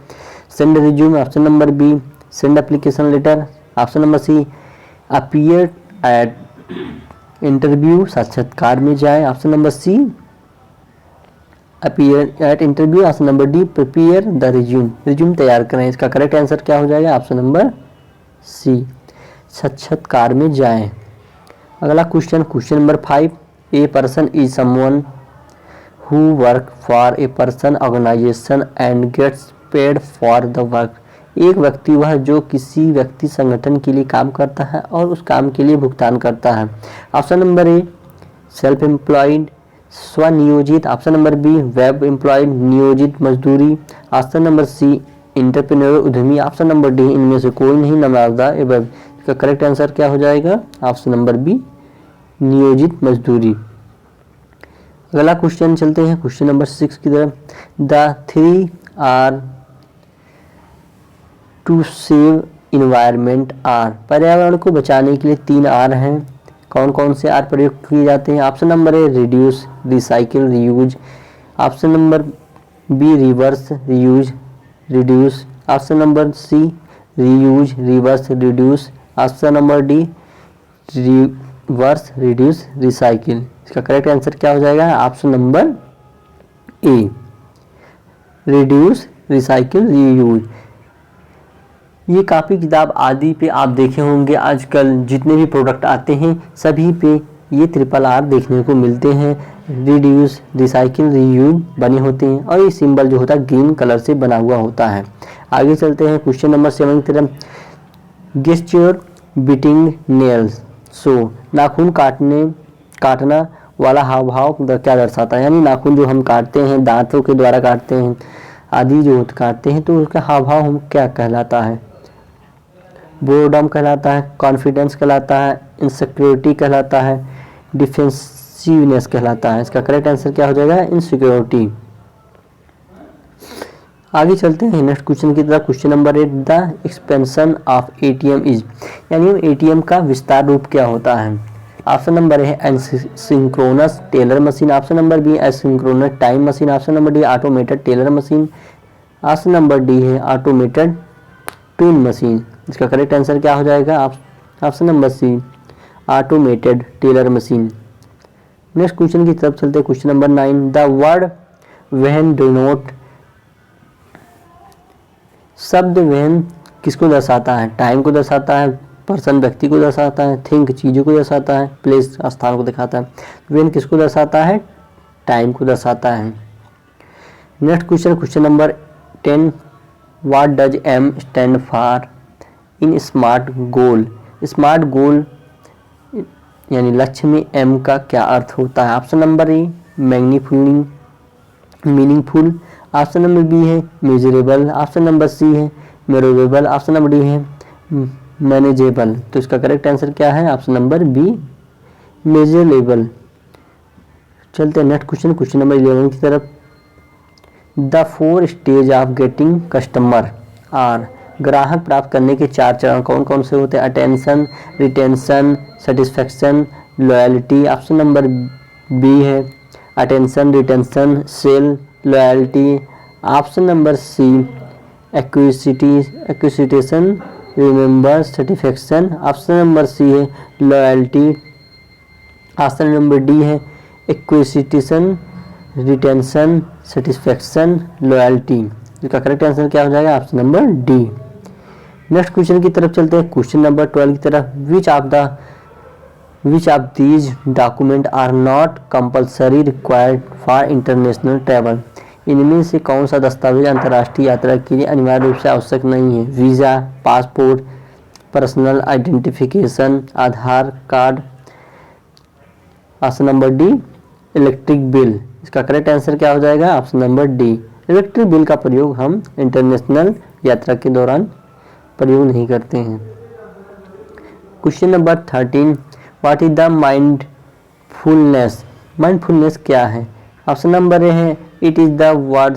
send resume, option number B send application letter, option number C appear at interview साक्षात्कार में जाए, option number C appear at interview, option number D prepare the resume तैयार करें। इसका करेक्ट आंसर क्या हो जाएगा? Option number सी साक्षात्कार में जाएं। अगला question, question number 5 a person is someone who work for a person organisation and gets paid for the work. एक व्यक्ति वह जो किसी व्यक्ति संगठन के लिए काम करता है और उस काम के लिए भुगतान करता है। Option number A self employed स्वनियोजित, option number B wage employed नियोजित मजदूरी, ऑप्शन नंबर सी इंटरप्रेन्योर उद्यमी, ऑप्शन नंबर डी इनमें से कोई नहीं नवादा एवं। इसका करेक्ट आंसर क्या हो जाएगा? ऑप्शन नंबर बी नियोजित मजदूरी। अगला क्वेश्चन चलते हैं क्वेश्चन नंबर 6 की तरफ। The 3 R to save environment are. पर्यावरण को बचाने के लिए 3 आर हैं। कौन कौन से आर प्रयोग किए जाते हैं? Option number A reduce, recycle, reuse, option number B reverse, reuse, reduce, option number C reuse, reverse, reduce, option number D reverse, reduce, recycle. इसका करेक्ट आंसर क्या हो जाएगा? Option number A reduce, recycle, reuse. ये copy किताब आदि पे आप देखे होंगे आजकल जितने भी प्रोडक्ट आते हैं सभी पे ये ट्रिपल आर देखने को मिलते हैं। रिड्यूस, रिसाइकिल, रीयूज बने होते हैं और ये सिंबल जो होता है ग्रीन कलर से बना हुआ होता है। आगे चलते हैं क्वेश्चन नंबर 7 की तरफ। गेस्चर बिटिंग नेल्स सो नाखून काटना वाला हाव भाव क्या दर्शाता है? यानी नाखून जो हम काटते हैं दांतों के द्वारा काटते हैं आदि जो काटते हैं तो उसका हाव भाव हम क्या कहलाता है? बोर्डम कहलाता है, कॉन्फिडेंस कहलाता है, इनसिक्योरिटी कहलाता है, डिफेंसिवनेस कहलाता है। इसका करेक्ट आंसर क्या हो जाएगा? इनसिक्योरिटी। आगे चलते हैं नेक्स्ट क्वेश्चन की तरफ। Question number 8 the expansion of ATM is. यानी एटीएम का विस्तार रूप क्या होता है? ऑप्शन नंबर है asynchronous teller machine, option number B asynchronous time machine, option number D automated teller machine, option number D है ऑटोमेटेड टून मशीन। इसका करेक्ट आंसर क्या हो जाएगा? Option number C automated teller machine. Next question की तरफ चलते हैं। Question number 9 the word when denote. शब्द व्हेन किसको दर्शाता है? टाइम को दर्शाता है, पर्सन व्यक्ति को दर्शाता है, थिंक चीज़ों को दर्शाता है, प्लेस स्थान को दिखाता है। व्हेन किसको दर्शाता है? टाइम को दर्शाता है। Next question, question number 10 what does M stand for in SMART goal. SMART goal यानी लक्ष्य में एम का क्या अर्थ होता है? Option number A meaningful, option number B है मेजरेबल, ऑप्शन नंबर सी है मेमोरेबल, ऑप्शन नंबर डी है मैनेजेबल। तो इसका करेक्ट आंसर क्या है? Option number B measurable. चलते हैं नेक्स्ट क्वेश्चन, क्वेश्चन नंबर 11 की तरफ। The 4 stage of getting customer are. ग्राहक प्राप्त करने के 4 चरण कौन कौन से होते हैं? Attention, retention, satisfaction, loyalty. Option number B है attention, retention, sale, loyalty, option number C acquisition, remember, satisfaction, option number C है लॉयल्टी, ऑप्शन नंबर डी है एक्विजिशन, रिटेंशन, सेटिस्फेक्शन, लॉयल्टी। इसका करेक्ट आंसर क्या हो जाएगा? Option number D. Next question की तरफ चलते हैं, क्वेश्चन नंबर 12 की तरफ। Which of these document are not compulsory required for international travel. इनमें से कौन सा दस्तावेज अंतर्राष्ट्रीय यात्रा के लिए अनिवार्य रूप से आवश्यक नहीं है? Visa, passport, personal identification, Aadhaar card. Option number D electric bill. इसका करेक्ट आंसर क्या हो जाएगा? Option number D. Electric bill का प्रयोग हम इंटरनेशनल यात्रा के दौरान प्रयोग नहीं करते हैं। Question number 13, what is the mindfulness. Mindfulness क्या है? ऑप्शन नंबर ए है it is the word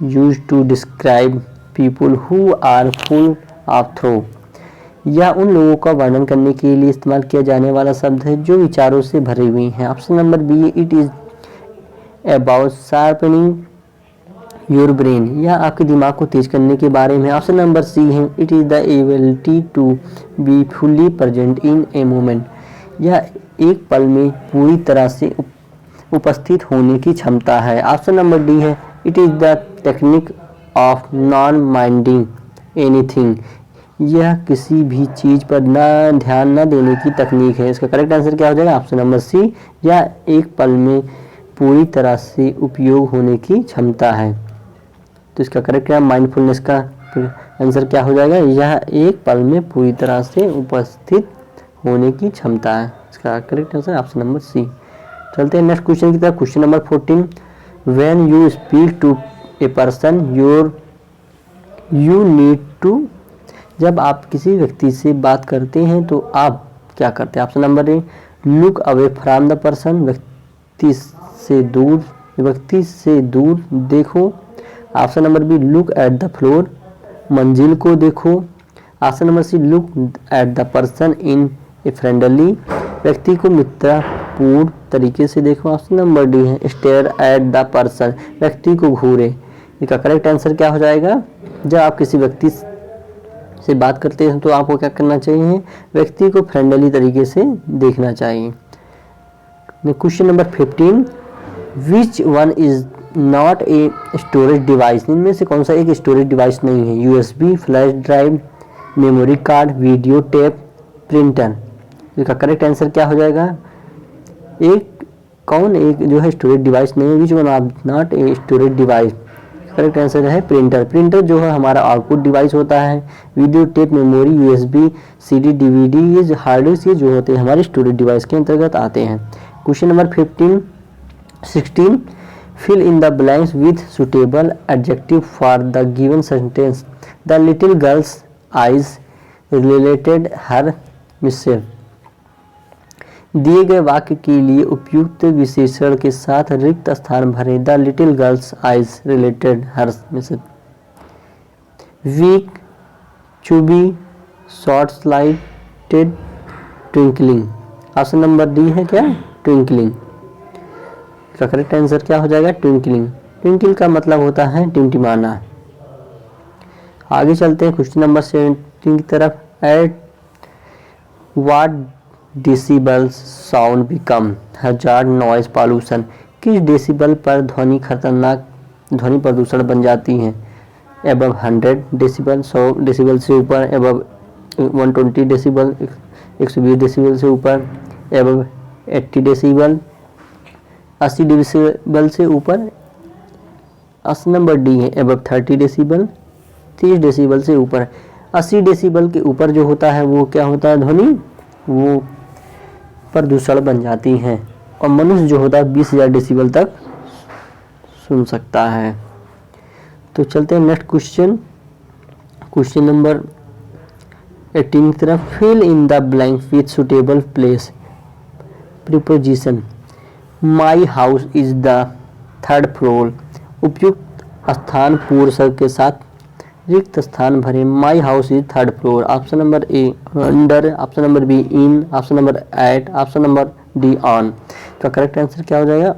used to describe people who are full of thought. यह उन लोगों का वर्णन करने के लिए इस्तेमाल किया जाने वाला शब्द है जो विचारों से भरी हुई हैं। Option number B it is about sharpening your brain. यह आपके दिमाग को तेज करने के बारे में। ऑप्शन नंबर सी है it is the ability to be fully present in a moment. यह एक पल में पूरी तरह से उपस्थित होने की क्षमता है। ऑप्शन नंबर डी है it is the technique of non minding anything. यह किसी भी चीज पर ध्यान न देने की तकनीक है। इसका करेक्ट आंसर क्या हो जाएगा? Option number C. यह एक पल में पूरी तरह से उपयोग होने की क्षमता है। तो इसका करेक्ट क्या? माइंडफुलनेस का आंसर क्या हो जाएगा? यह एक पल में पूरी तरह से उपस्थित होने की क्षमता है। इसका correct answer option number C. चलते हैं नेक्स्ट क्वेश्चन की तरफ। Question number 14, when you speak to a person you need to. जब आप किसी व्यक्ति से बात करते हैं तो आप क्या करते हैं? Option number A look away from the person. व्यक्ति से दूर देखो। Option number B look at the floor. मंजिल को देखो। Option number C look at the person in a friendly. व्यक्ति को मित्रपूर्ण तरीके से देखो। ऑप्शन नंबर डी है स्टेयर एट द पर्सन। व्यक्ति को घूरे। इसका करेक्ट आंसर क्या हो जाएगा? जब आप किसी व्यक्ति से बात करते हैं तो आपको क्या करना चाहिए? व्यक्ति को फ्रेंडली तरीके से देखना चाहिए। Question number 15, which one is not a storage device. इनमें से कौन सा एक स्टोरेज डिवाइस नहीं है? USB, flash drive, memory card, video tape, printer. इसका करेक्ट आंसर क्या हो जाएगा? एक जो है स्टोरेज डिवाइस नहीं है? Which one are not a storage device. Correct answer है प्रिंटर। प्रिंटर जो है हमारा आउटपुट डिवाइस होता है। Video tape, memory, USB, CD, DVD, ये हार्ड डिस्क ये जो होते हैं हमारे स्टोरेज डिवाइस के अंतर्गत आते हैं। Question number 16, fill in the blanks with suitable adjective for the given sentence. The little girl's eyes related her mistress. दिए गए वाक्य के लिए उपयुक्त विशेषण के साथ रिक्त स्थान भरें। The little girl's eyes related her mistress. Weak, chubby, short-sighted, twinkling. Option number D है क्या? ट्विंकलिंग। इसका करेक्ट आंसर क्या हो जाएगा? ट्विंकलिंग। ट्विंकल का मतलब होता है टिमटिमाना। आगे चलते हैं क्वेश्चन नंबर 17 की तरफ। At what decibels sound become hazard noise pollution. किस डेसिबल पर ध्वनि खतरनाक ध्वनि प्रदूषण बन जाती है? एबव 100 डेसिबल, 100 डेसिबल से ऊपर, एबव 120 डेसिबल, 120 डेसिबल से ऊपर, एबव 80 डेसिबल, 80 डेसिबल से ऊपर। ऑप्शन नंबर डी है एबव 30 डेसिबल, 30 डेसिबल से ऊपर। 80 डेसिबल के ऊपर जो होता है वो क्या होता है? ध्वनि वो प्रदूषण बन जाती है और मनुष्य जो होता है 20,000 डेसिबल तक सुन सकता है। तो चलते हैं नेक्स्ट क्वेश्चन। क्वेश्चन नंबर 18 की तरफ। Fill in the blank with suitable place. Preposition my house is the 3rd floor. उपयुक्त स्थान पूर्व शब्द के साथ रिक्त स्थान भरें। My house is 3rd floor. Option number A under, option number B in, option number at, option number D on. तो करेक्ट आंसर क्या हो जाएगा?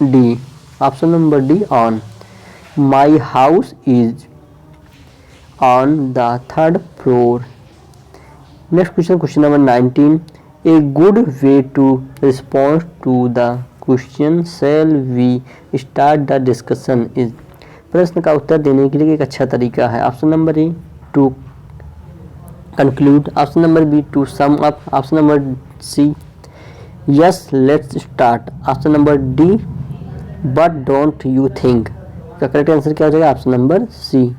D, option number D on. My house is on the 3rd floor. Next question, question number 19। A good way to respond to the question shall we start the discussion is. प्रश्न का उत्तर देने के लिए एक अच्छा तरीका है। Option number A to conclude, option number B to sum up, option number C yes let's start, option number D but don't you think. का करेक्ट आंसर क्या हो जाएगा? Option number C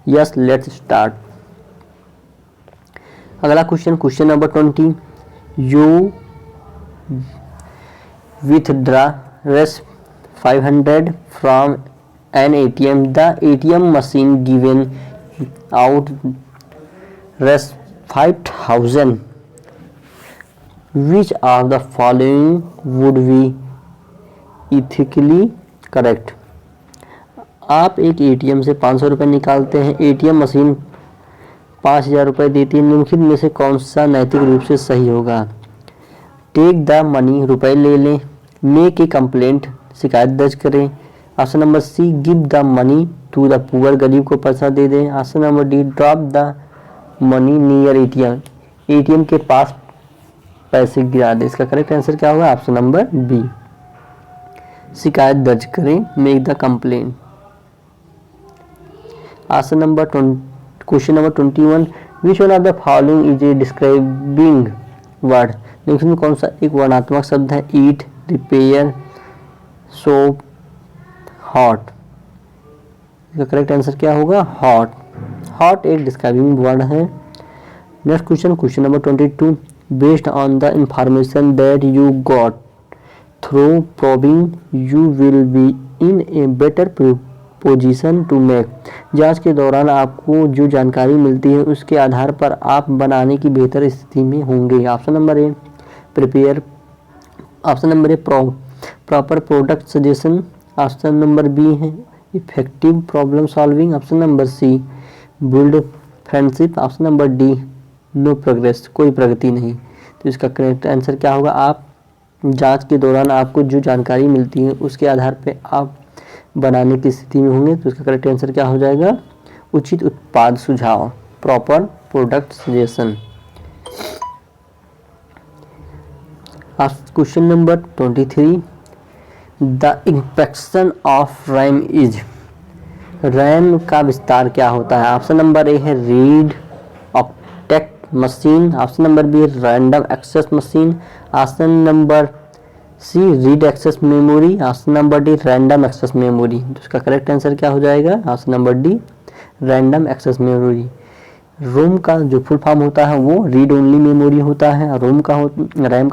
yes let's start. अगला question, question number 20, you withdraw Rs 500 from an ATM. The ATM machine given out Rs 5000. Which of the following would be ethically correct? आप एक ATM से 500 रुपये निकालते हैं, ATM मशीन 5000 रुपये देती है, निम्नलिखित में से कौन सा नैतिक रूप से सही होगा? टेक द मनी, रुपए ले लें, मेक ए कंप्लेंट, शिकायत दर्ज करें, option number C give the money to the poor, गरीब को पैसा दे दें, option number D drop the money near ATM, ATM के पास पैसे गिरा दे। इसका करेक्ट आंसर क्या होगा? ऑप्शन नंबर बी शिकायत दर्ज करें, make the complaint. Option number question number 21, which one of the following is a describing word? निम्नलिखित में कौन सा एक वर्णात्मक शब्द है? Eat, repair, soap, hot. इसका करेक्ट आंसर क्या होगा? हॉट। हॉट एक डिस्क्राइबिंग वर्ड है। Next question, question number 22, based on the information that you got through probing you will be in a better position to make. जांच के दौरान आपको जो जानकारी मिलती है उसके आधार पर आप बनाने की बेहतर स्थिति में होंगे। Option number A prepare, option number A proper product suggestion, option number B है effective problem solving, option number C build friendship, option number D no progress, कोई प्रगति नहीं। तो इसका करेक्ट आंसर क्या होगा? आप जांच के दौरान आपको जो जानकारी मिलती है उसके आधार पर आप बनाने की स्थिति में होंगे। तो इसका करेक्ट आंसर क्या हो जाएगा? उचित उत्पाद सुझाव, proper product suggestion. Question number 23, the expansion of RAM is. RAM का विस्तार क्या होता है? ऑप्शन नंबर ए है रीड ऑप्टेक्ट machine, option number B random access machine, option number C read access memory, option number D random access memory. तो इसका correct answer क्या हो जाएगा? Option number D random access memory. ROM का जो full form होता है वो रीड ओनली मेमोरी होता है, रैम का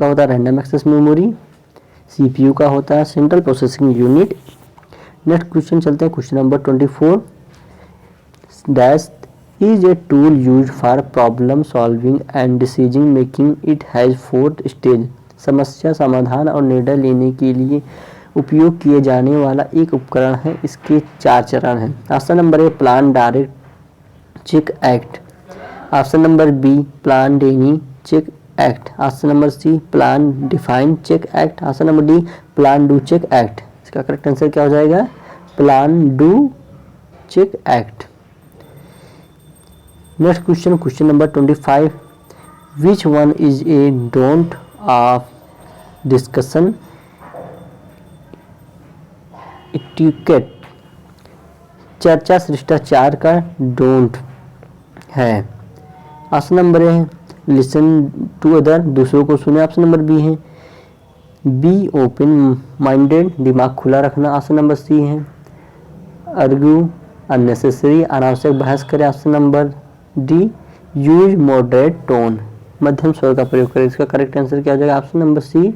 होता है रैंडम एक्सेस मेमोरी, CPU का होता है central processing unit. Next question चलते हैं, question number 24, dash is a tool use for problem solving and decision making, it has 4 stage. समस्या समाधान और निर्णय लेने के लिए उपयोग किए जाने वाला एक उपकरण है, इसके 4 चरण हैं। Option number A plan direct check act, option number B plan deny check act, option number C plan define check act, option number D plan do check act. इसका करेक्ट आंसर क्या हो जाएगा? Plan do check act. Next question, question number 25, which one is a don't of discussion etiquette. चर्चा शिष्टाचार का don't है। Option number A है listen to other, दूसरों को सुने, ऑप्शन नंबर बी है बी ओपन माइंडेड, दिमाग खुला रखना, ऑप्शन नंबर सी है आर्ग्यू अननेसेसरी, अनावश्यक बहस करें, option number D use moderate tone, मध्यम स्वर का प्रयोग करें। इसका करेक्ट आंसर क्या हो जाएगा? ऑप्शन नंबर सी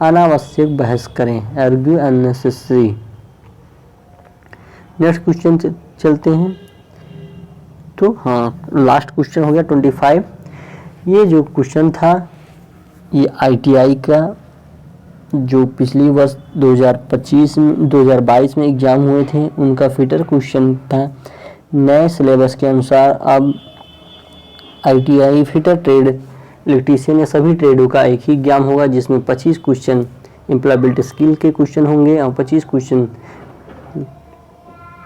अनावश्यक बहस करें, आर्ग्यू अननेसेसरी। नेक्स्ट क्वेश्चन चलते हैं। तो हाँ लास्ट क्वेश्चन हो गया 25। ये जो क्वेश्चन था ये ITI का जो पिछली वर्ष 2022 में एग्जाम हुए थे उनका फिटर क्वेश्चन था। नए सिलेबस के अनुसार अब ITI फिटर ट्रेड इलेक्ट्रीशियन या सभी ट्रेडों का एक ही एग्जाम होगा, जिसमें 25 क्वेश्चन एम्प्लॉयबिलिटी स्किल के क्वेश्चन होंगे और 25 क्वेश्चन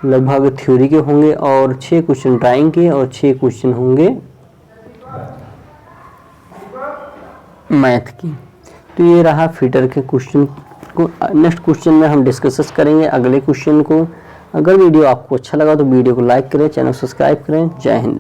लगभग थ्योरी के होंगे और 6 क्वेश्चन ड्राइंग के और 6 क्वेश्चन होंगे मैथ की। तो ये रहा फीटर के क्वेश्चन को। नेक्स्ट क्वेश्चन में हम डिस्कस करेंगे अगले क्वेश्चन को। अगर वीडियो आपको अच्छा लगा तो वीडियो को लाइक करें, चैनल सब्सक्राइब करें। जय हिंद।